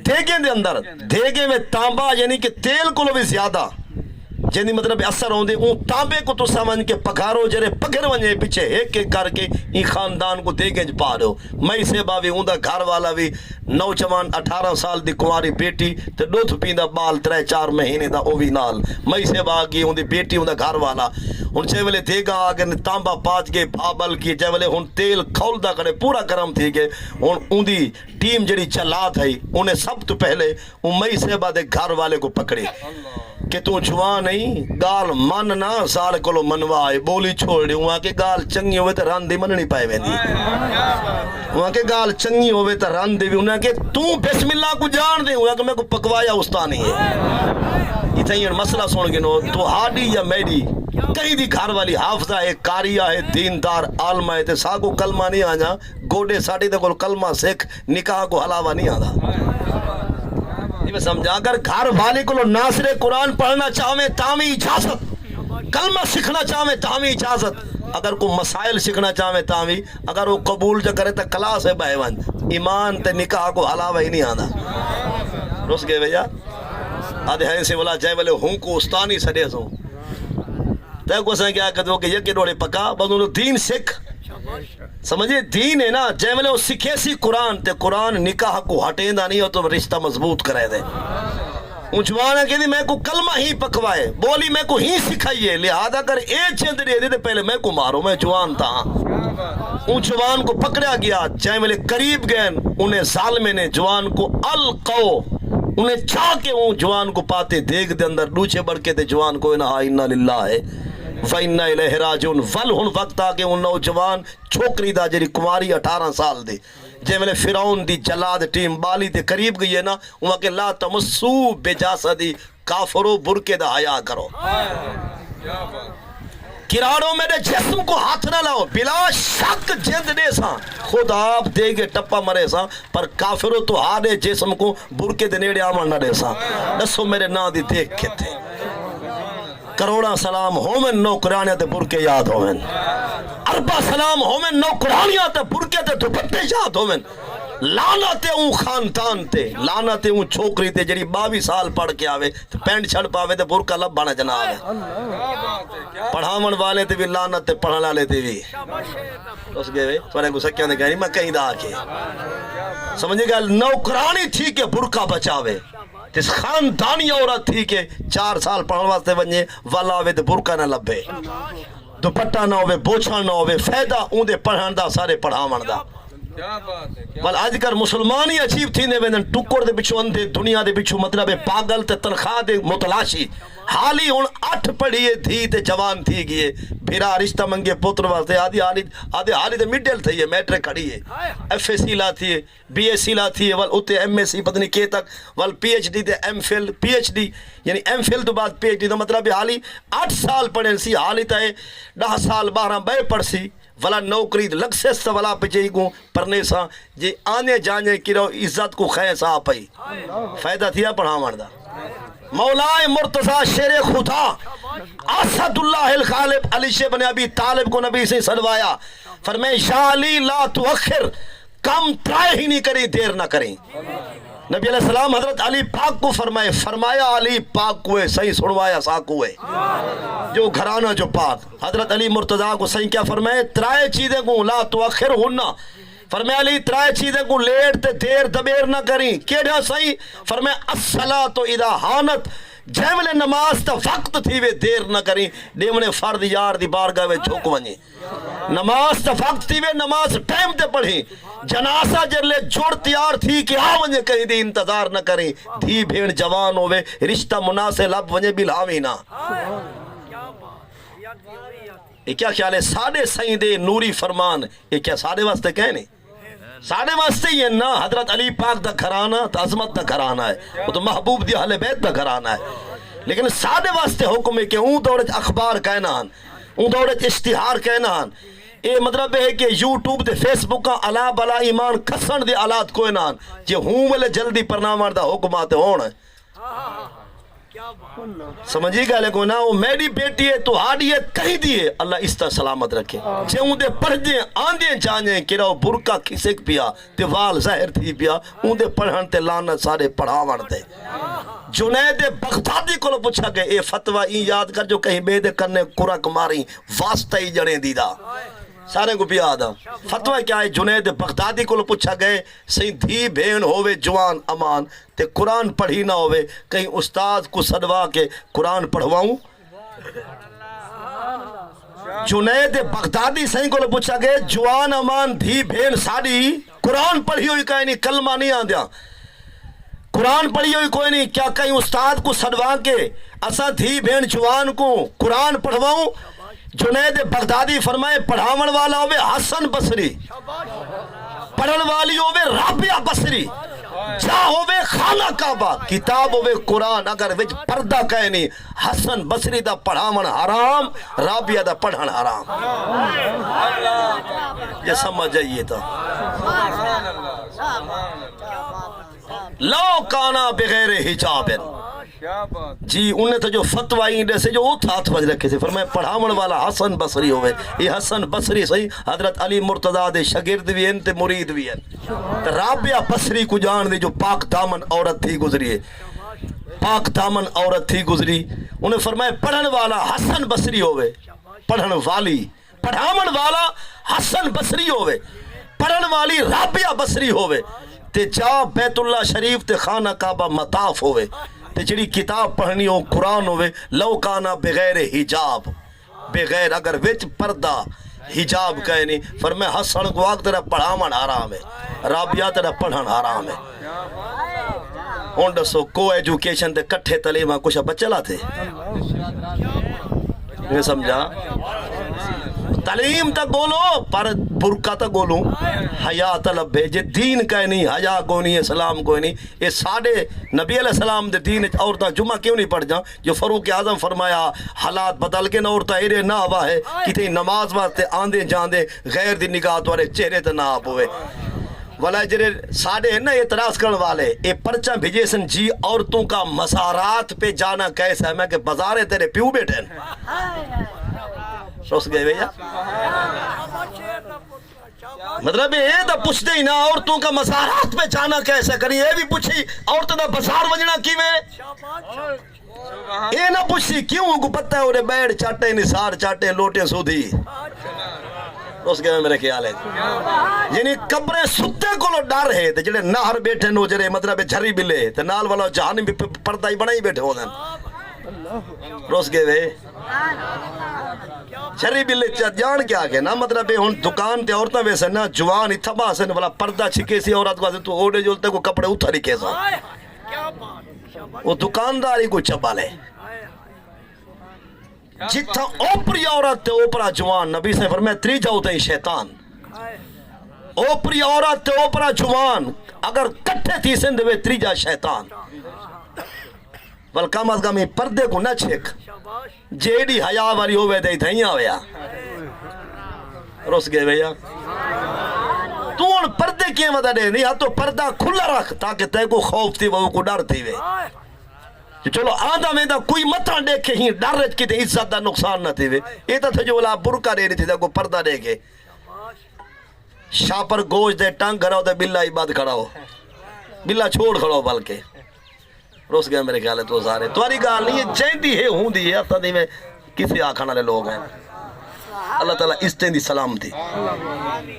A: دیگے دے اندر دیگے میں تانبا یعنی کہ تیل کو لو بھی زیادہ جنہی مطلب اثر ہوندے اون تانبے کو تو سمجھ کے پکارو جرے پکر ونجے پیچھے ایک ایک کر کے این خاندان کو دیگنج پا دو مئی سے باوی اوندا گھر والا بھی نوجوان 18 سال دی کنواری بیٹی تے دودھ پیندا بال 3-4 مہینے دا او بھی نال مئی سے باگی اوندی بیٹی اوندا گھر والا ہن جے ویلے دیگا آگے نے تانبا پاچ گئے بھابل کی جے ویلے ہن تیل کھولدا کرے پورا گرم تھی گئے ہن اوندی ٹیم جڑی چلات ہے انہیں سب تو پہلے اون مئی سے با دے گھر والے کو پکڑے کہ تو جوان نہیں گال من نہ سال کلو منوائے بولی چھوڑ دی وہاں کے گال چنگی ہوئے تو ران دی من نہیں پائے ویندی وہاں کے گال چنگی ہوئے تو ران دی بھی انہیں کہ تو بسم اللہ کو جان دے وہاں کہ میں کو پکوایا استانی ہے یہ تھا یہ مسئلہ سن گنو تو ہاڈی یا میری کہیں دی گھر والی حافظہ ہے کاریہ ہے دیندار عالمہ ہے تے ساگو کلمہ نہیں آجا گوڑے ساڑی دے کل کلمہ سکھ نکاح کو حلاوہ نہیں آدھا میں سمجھا اگر گھر والے کو ناصر قرآن پڑھنا چاہویں تامی اجازت کلمہ سکھنا چاہویں تامی اجازت اگر کو مسائل سکھنا چاہویں تامی اگر وہ قبول جو کرے تا کلاس ہے بہوان ایمان تے نکاح کو حلاوہ ہی نہیں آنا رس گئے بھیا آدھے ہیں سے بولا جائے بلے ہوں کو استانی سڑے سو تے کو سن کیا کہتے ہو کہ یکی ڈوڑے پکا بس انہوں دین سکھ سمجھے دین ہے نا جائے ملے وہ سکھے سی قرآن تے قرآن نکاح کو ہٹیں دا نہیں ہو تو رشتہ مضبوط کرے دے اونچوانا کہتی میں کو کلمہ ہی پکوائے بولی میں کو ہی سکھائیے لہذا کر ایک چند دے دے پہلے میں کو مارو میں جوان تھا اونچوان کو پکڑا گیا جائے ملے قریب گئے انہیں ظالمے نے جوان کو القو انہیں چاہ کے اون جوان کو پاتے دیکھ دے اندر دوچے بڑھ کے دے جوان کو انہا انہا للہ ہے وَإِنَّا إِلَيْهِ رَاجِعُونَ ول ہن وقت آگے ان نوجوان چھوکری دا جری کماری 18 سال دے جے ملے فرعون دی جلاد ٹیم بالی تے قریب گئی ہے نا وہاں کہ لا تمسو بجاسدی کافرو برکے دا حیا کرو کراڑوں میرے جسم کو ہاتھ نہ لاؤ بلا شک جند دے ساں خود آپ دے گے ٹپا مرے ساں پر کافرو تو ہارے جسم کو برکے دے نیڑے آمان نہ دے ساں نسو میرے نا دی دیکھ کے تھے کروڑا سلام ہومن نوکرانیاں تے برکے یاد ہومن اربا سلام ہومن نوکرانیاں تے برکے تے دوپٹے یاد ہومن لانتے اون خاندان تے لانتے اون چھوکری تے جڑی 22 سال پڑھ کے آوے تے پینٹ چھڑ پاوے تے برکہ لب بانا جناب پڑھاون والے تے بھی لانت تے پڑھن والے تے بھی اس گئے وے سونے کو سکیاں نے کہنی میں کہیں دا کے سمجھے گا نوکرانی تھی کہ برقع بچاوے تس خاندانی عورت تھی کہ 4 سال پڑھن واسطے ونجے ولاوے تے برقع نہ لبے دوپٹہ نہ ہوئے بوچھن نہ ہوئے فائدہ اوندے پڑھن دا سارے پڑھاون دا
B: کیا بات ہے کیا
A: بل آج کر مسلمانی عجیب تھی نے ویندن ٹکر دے بچو اندھے دنیا دے بچو مطلب پاگل تے تنخواہ دے متلاشی حالی ہون 8 پڑھیے تھی تے جوان تھی گئے بھیرا رشتہ منگے پتر واسطے آدھی حالی تے مڈل تھی ہے میٹرک کھڑی ہے ایف اے سی لا تھی ہے بی ایس سی لا تھی ہے ول اتے ایم ایس سی پتنی کے تک ول پی ایچ ڈی تے ایم فل پی ایچ ڈی یعنی ایم فل تو بعد پی ایچ ڈی تو مطلب حالی 8 سال پڑھیں سی حالی تے 10 سال 12 بے پڑھ سی ولا نوکری لگ سے ولا پچے کو پرنے سا جی آنے جانے کی رو عزت کو خیر سا پئی فائدہ تھیا پڑھاون دا مولا مرتضی شیر خدا اسد اللہ الغالب علی شیخ بن ابی طالب کو نبی سے سلوایا فرمائے یا علی لا تؤخر کم ٹرائی ہی نہیں کریں دیر نہ کریں نبی علیہ السلام حضرت علی پاک کو فرمایا علی پاک کو ہے صحیح سنوایا ساکو ہے جو گھرانہ جو پاک حضرت علی مرتضیٰ کو صحیح کیا فرمائے 3 چیزیں کو لا تؤخر ہونا فرمایا علی 3 چیزیں کو لیٹ تے دیر دبیر نہ کریں کیڑا صحیح فرمایا الصلاۃ اذا حانت جیملے نماز تا وقت تھی وے دیر نہ کریں ڈیمنے فرد یار دی بارگاہ میں جھوک ونجے نماز تا وقت تھی وے نماز ٹائم تے پڑھیں جنازہ جرلے جوڑ تیار تھی کہ آ ونجے کہیں دی انتظار نہ کریں دھی بھیڑ جوان ہوئے رشتہ مناسب لب ونجے بلاوی نہ یہ کیا خیال ہے ساڑھے سائیں دے نوری فرمان یہ کیا ساڑھے واسطے کہنے ساڑھے واسطے یہ نا حضرت علی پاک دا گھرانہ تا عظمت دا گھرانہ ہے وہ تو محبوب دی اہل بیت دا گھرانہ ہے لیکن ساڑھے واسطے حکم ہے کہ اون دورت اخبار کہنان اون دورت اشتہار کہنان اے مطلب ہے کہ یوٹیوب دے فیس بک کا علا بلا ایمان کسن دے آلات کوئی نان جے ہوں والے جلدی پرنامان دا حکمات ہون سمجھی گا لے کو نا وہ میری بیٹی ہے تو ہاڑی ہے کہیں دیئے اللہ اس طرح سلامت رکھے جے ہوں دے پڑھ دیں آندیں جانیں کہ رہو برکہ کسک پیا تے وال ظاہر تھی پیا ہوں دے پڑھن تے لانت سارے پڑھاوڑ دے جنید بغدادی کو لو پوچھا کہ اے فتوہ این یاد کر جو کہیں بے دے کرنے کرک ماری واسطہ ہی جڑیں دیدہ سارے کو بھی آدھا فتوہ کیا ہے جنید بغدادی کو لو پوچھا گئے صحیح دھی بین ہوئے جوان امان تے قرآن پڑھی نہ ہوئے کہیں استاد کو صدوا کے قرآن پڑھواؤں جنید بغدادی صحیح کو لو پوچھا گئے جوان امان دھی بین ساڑی قرآن پڑھی ہوئی کہیں نہیں کلمہ نہیں آدھا قرآن پڑھی ہوئی کوئی نہیں کیا کہیں استاد کو صدوا کے اسا دھی بین جوان کو قرآن پڑھواؤں جنید بغدادی فرمائے پڑھاون والا ہوئے حسن بصری پڑھن والی ہوئے رابعہ بصری جا ہوئے خانہ کعبہ کتاب ہوئے قرآن اگر وچ پردہ کہے نہیں حسن بصری دا پڑھاون حرام رابعہ دا پڑھن حرام یہ سمجھ جائیے تھا لو کانا بغیر حجاب جی انہیں تو جو فتوہ آئین سے جو ہاتھ بج رکھے تھے فرمائے پڑھاون والا حسن بصری ہوئے یہ حسن بصری صحیح حضرت علی مرتضیٰ دے شگرد بھی ہیں تے مرید بھی ہیں رابعہ بصری کو جان دے جو پاک دامن عورت تھی گزری ہے پاک دامن عورت تھی گزری انہیں فرمائے پڑھن والا حسن بصری ہوئے پڑھن والی پڑھاون والا حسن بصری ہوئے پڑھن والی رابعہ بصری ہوئے تے جا بیت اللہ شریف تے خانہ کعبہ مطاف ہوئے تے جڑی کتاب پڑھنی ہو قرآن ہوئے لو کانا بغیر حجاب بغیر اگر وچ پردہ حجاب کہے نہیں فرمائے حسن کو آگ تیرا پڑھاون حرام ہے رابعہ تیرا پڑھن حرام ہے اونڈسو کو ایجوکیشن دے کٹھے تلیمہ کچھ بچلا تھے نہیں سمجھا تعلیم تک گولو پر برکہ تک گولو حیاء طلب ہے جے دین کا نہیں حیاء کوئی نہیں اسلام کوئی نہیں یہ ساڑھے نبی علیہ السلام دے دین عورتہ جمعہ کیوں نہیں پڑھ جاؤں جو فاروق اعظم فرمایا حالات بدل کے نہ عورتہ ایرے نہ ہوا ہے کتنی نماز واسطے آندے جاندے غیر دی نگاہ توارے چہرے تے نہ آپ ہوئے والا جرے ساڑھے ہیں نا اعتراض کرنے والے اے پرچہ بھیجے سن جی عورتوں کا مزارات پہ جانا کیسا ہے میں کہ بازارے تیرے پیو بیٹھے ہیں سوس گئے بھیا مطلب یہ دا پوچھ دے ہی نا عورتوں کا مزارات پہ جانا کیسا کری یہ بھی پوچھی عورتوں دا بازار وجنا کی میں یہ نہ پوچھی کیوں کو پتہ ہے انہیں بیڑ چاٹے نثار چاٹے لوٹے سودھی اس کے میرے خیال ہے یعنی قبریں ستے کو ڈر ہے تے جڑے نہر بیٹھے نو جڑے مطلب جھری بلے تے نال والا جہان بھی پردہ ہی بنا ہی بیٹھے ہو دن روس گئے وے جھری بلے جان کیا کہ نا مطلب ہن دکان تے عورتاں ویسے نا جوان اتھا باسن والا پردہ چھکے سی عورت کو تو اوڑے جولتے کو کپڑے اتھا رکھے سا وہ دکاندار ہی کو چبا لے جتھا اوپری عورت تے اوپرا جوان نبی سے فرمائے تریجا ہوتا ہی شیطان اوپری عورت تے اوپرا جوان اگر کٹھے تھی سندھ وے تریجا شیطان بل کم از کم پردے کو نہ چھک جیڑی حیا والی ہوئے دے دھائیاں ہویا روس گئے بھیا تو ان پردے کیے مدد دے نہیں تو پردہ کھلا رکھ تاکہ تے کو خوف تھی وہ کو ڈر تھی وے چلو آدھا میں دا کوئی متہ دیکھے ہی ڈر رج کی تے عزت دا نقصان نہ تھی وے یہ تا تھے جو بلا برکہ دے رہی تھی کو پردہ دے کے شاہ پر گوشت دے ٹانگ گھڑا ہو دے بلہ ہی بات کھڑا ہو بلہ چھوڑ کھڑا ہو بلکہ روس گیا میرے خیال ہے تو سارے تواری گال نہیں ہے چیندی ہے ہوں دی ہے اب تدی میں کسی آکھانا لے لوگ ہیں اللہ تعالیٰ اس تین دی سلام تھی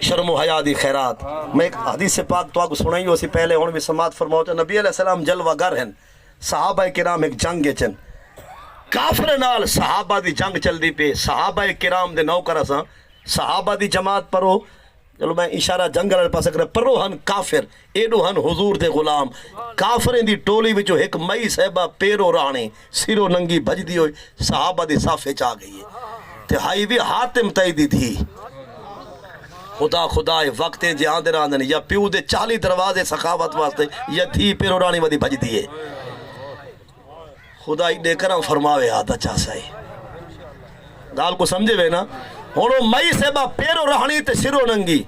A: شرم و حیاء دی خیرات میں ایک حدیث سے پاک تو آگو سنائی ہو سی پہلے ہون بھی سماعت فرماؤ تو نبی علیہ السلام جلوہ گر ہیں صحابہ کرام ایک جنگ چن کافر نال صحابہ دی جنگ چل دی پہ صحابہ کرام دے نو کرساں صحابہ دی جماعت پرو چلو میں اشارہ جنگل پاس کرے پرو ہن کافر ایڈو ہن حضور دے غلام کافریں دی ٹولی وچوں ایک مئی صاحبہ پیرو رانے سیرو ننگی بج دی ہوئی صحابہ دی صافے چاہ گئی ہے تے ہائی بھی حاتم تائیدی تھی خدا وقتیں جے آندے راندن یا پیو دے 40 دروازے سخاوت واسطے یا تھی پیرو رانی ودی بج دیئے خدا ہی دے کرم فرماوے آتا چاہ سائی گال کو سمجھے وے نا ہونو مئی صاحبہ پیرو رہنی تے سرو ننگی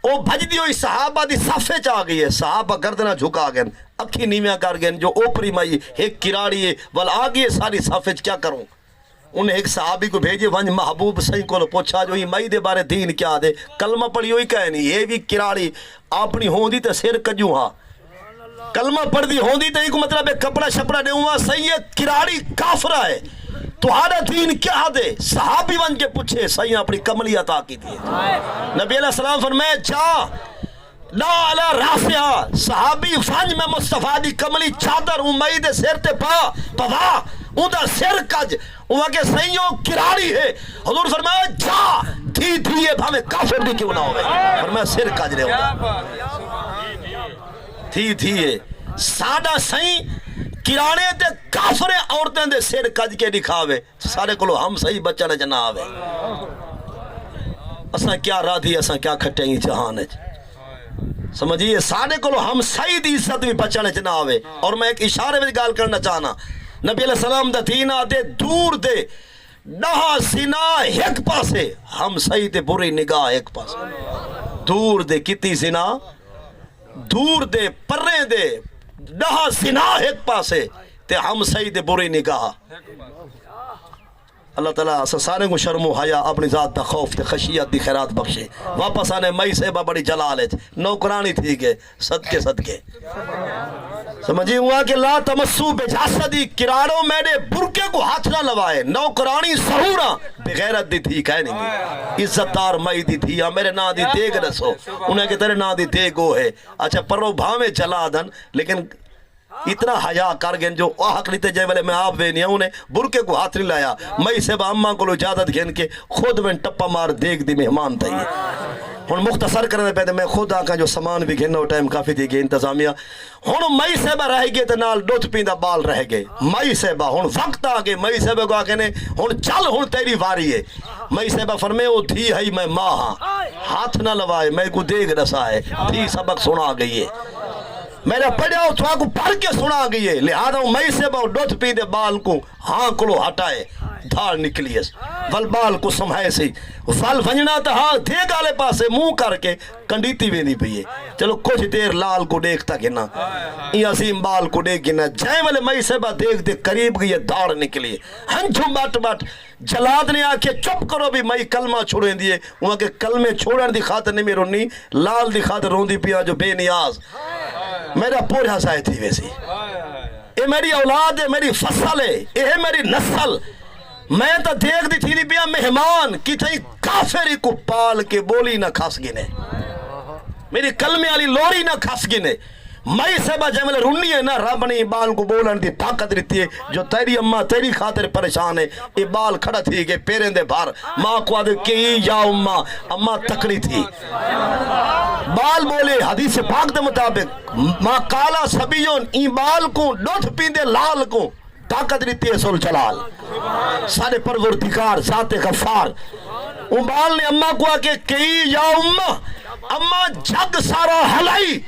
A: او بھج دی ہوئی صحابہ دی صفے چاہ گئی ہے صحابہ گردنہ جھکا گئن اکھی نیمیاں کر گئن جو اوپری مئی ایک کراڑی ہے ول آگئی ساری صفے کیا کروں انہیں ایک صحابی کو بھیجے ونج محبوب صحیح کو پوچھا جو ہی مئی دے بارے دین کیا دے کلمہ پڑھی ہوئی کہے نہیں یہ بھی کراڑی اپنی ہوندی تے سیر کجوں ہاں کلمہ پڑھ دی ہوندی تے ایک مطلب ہے کپڑا شپڑا دے ہوا صحیح کراڑی کافرہ ہے تو آدھا دین کیا دے صحابی ون کے پوچھے صحیح اپنی کملی عطا کی تھی نبی علیہ السلام فرمائے جا لا علی رافعہ صحابی فنج میں مصطفیٰ دی کملی چادر امائی دے سیر تے پوا اندھا سیر کج وہاں کے صحیحوں کراڑی ہے حضور فرمائے جا تھی ہے بھامے کافر بھی کیوں نہ ہوئے فرمائے سیر کج رہے ہوگا تھی ہے سادہ صحیح کرانے تے کافرے عورتیں دے سیر کج کے دکھاوے سارے کلو ہم صحیح بچانے جنا آوے اساں کیا رادھی اساں کیا کھٹیں گی جہانے سمجھئے سارے کلو ہم صحیح دی عزت بھی بچانے جنا آوے اور میں ایک اشارے میں گال کرنا چاہنا نبی علیہ السلام دا دین آدے دور دے نہا سنا ایک پاسے ہم صحیح دے بری نگاہ ایک پاسے دور دے کتی سنا دور دے پرے دے نہا سنا ایک پاسے تے ہم صحیح دے بری نگاہ اللہ تعالیٰ سارے کو شرم و حیا اپنی ذات دا خوف تے خشیت دی خیرات بخشے واپس آنے مئی صاحبہ بڑی جلال ہے نوکرانی تھی گئے صدقے سمجھے ہوا کہ لا تمسو بے جاسدی کراڑوں میں نے برکے کو ہاتھ نہ لوائے نوکرانی سہورا بغیرت دی تھی کہہ نہیں عزت دار مئی دی تھی یا میرے نا دی دیگ رسو انہیں کہ تیرے نا دی دیگو ہے اچھا پرو بھاویں چلا دن لیکن اتنا حیاء کر گئن جو آہک لیتے جائے والے میں آپ وے نہیں انہیں برکے کو ہاتھ نہیں لایا مئی سے با اماں کو لو اجازت گھن کے خود میں ٹپا مار دیکھ دی مہمان تھا یہ ہن مختصر کرنے پہتے میں خود آکا جو سامان بھی گھننا ہو ٹائم کافی دی گئے انتظامیہ ہن مئی سے با رہ گئے تے نال دوت پیندہ بال رہ گئے مئی سے با ہن وقت آگئے مئی سے با کو آکے نے ہن چل ہن تیری واری ہے مئی سے با فرمے او دھی ہے میں ماں ہاں ہاتھ نہ لوائے میں کو دیکھ رسا ہے دھی سبق سنا گئی ہے میرا پڑھا ہو تو آگو پڑھ کے سنا گئی ہے لہذا مئی سے باؤ ڈوت پیندے بال کو ہاں کلو ہٹائے دھار نکلی ہے ول بال کو سمھائے سی ول ونجنا تا ہاں دے گالے پاسے منہ کر کے کنڈیتی بھی نہیں پئیے چلو کچھ دیر لال کو دیکھتا گنا یہ عظیم بال کو دیکھ گنا جائیں والے مئی سے با دیکھ دے قریب گئی دھار نکلی ہنچو بٹ جلاد نے آکے چپ کرو بھی مئی کلمہ چھوڑیں دیئے وہاں کے کلمے چھوڑن دی خاطر نہیں میں رونی لال دی خاطر رون دی پیا جو بے نیاز میرا پورا سائے تھی ویسی اے میری اولاد ہے میری فصل ہے اے میری نسل میں تو دیکھ دی تھی پیا مہمان کی تھی کافری کو پال کے بولی نہ کھس گنے میری کلمے والی لوری نہ کھس گنے میں سبا جمل رونی ہے نا رب نے بال کو بولن دی طاقت دیتی ہے جو تیری اماں تیری خاطر پریشان ہے یہ بال کھڑا تھی کہ پیریں دے بھار ماں کو آدھے کہ یا اماں تکڑی تھی بال بولے حدیث پاک دے مطابق ماں کالا سبیون ای بال کو دودھ پیندے لال کو طاقت دیتی ہے سول جلال سارے پروردگار ذات غفار ان بال نے اماں کو آکے کہ یا اماں جگ سارا ہلائی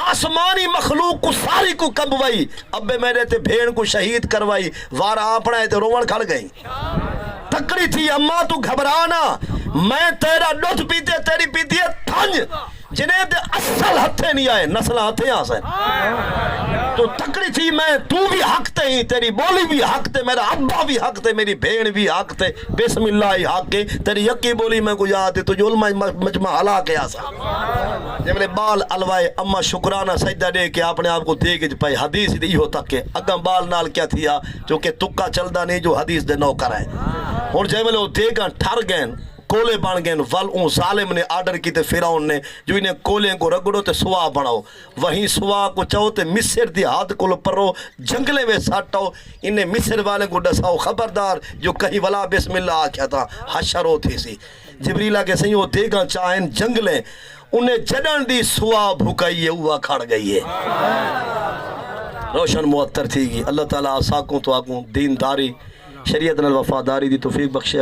A: آسمانی مخلوق کو ساری کو کمبوائی ابے میرے تے بھیڑ کو شہید کروائی وارا آپنا ہے تے روڑ کھڑ گئی تکڑی تھی اماں تو گھبرانا میں تیرا دودھ پیتے تیری پیتی ہے تھنج جنہیں تے اصل ہتھے نہیں آئے نسل ہتھے آ سے تو تکڑی تھی میں تو بھی حق تے ہی تیری بولی بھی حق تے میرا ابا بھی حق تے میری بھیڑ بھی حق تے بسم اللہ ہی حق کے تیری یکی بولی میں کو یاد ہے تو جو علماء مجمع حلا کے آسا جب میں بال علوائے اما شکرانہ سجدہ دے کے اپنے آپ کو دے کے پائی حدیث دی ہو تک کہ اگاں بال نال کیا تھیا جو کہ تکا چلدا نہیں جو حدیث دے نو کر ہے اور جب میں دے گا ٹھر گئے کولے بن گئے ول اون ظالم نے آرڈر کی تے فرعون نے جو انہیں کولے کو رگڑو تے سوا بناؤ وہیں سوا کو چاہو تے مصر دی ہاتھ کو پرو جنگلے میں ساٹاؤ انہیں مصر والے کو ڈساؤ خبردار جو کہیں ولا بسم اللہ آکھیا تھا حشرو تھی سی جبریلہ کے سنگھ وہ دے گا چاہیں جنگلے انہیں جڑن دی سوا بھوکائی ہے ہوا کھڑ گئی ہے روشن معطر تھی گی اللہ تعالیٰ آساکوں تو آکوں دینداری شریعت نال وفاداری دی توفیق بخشے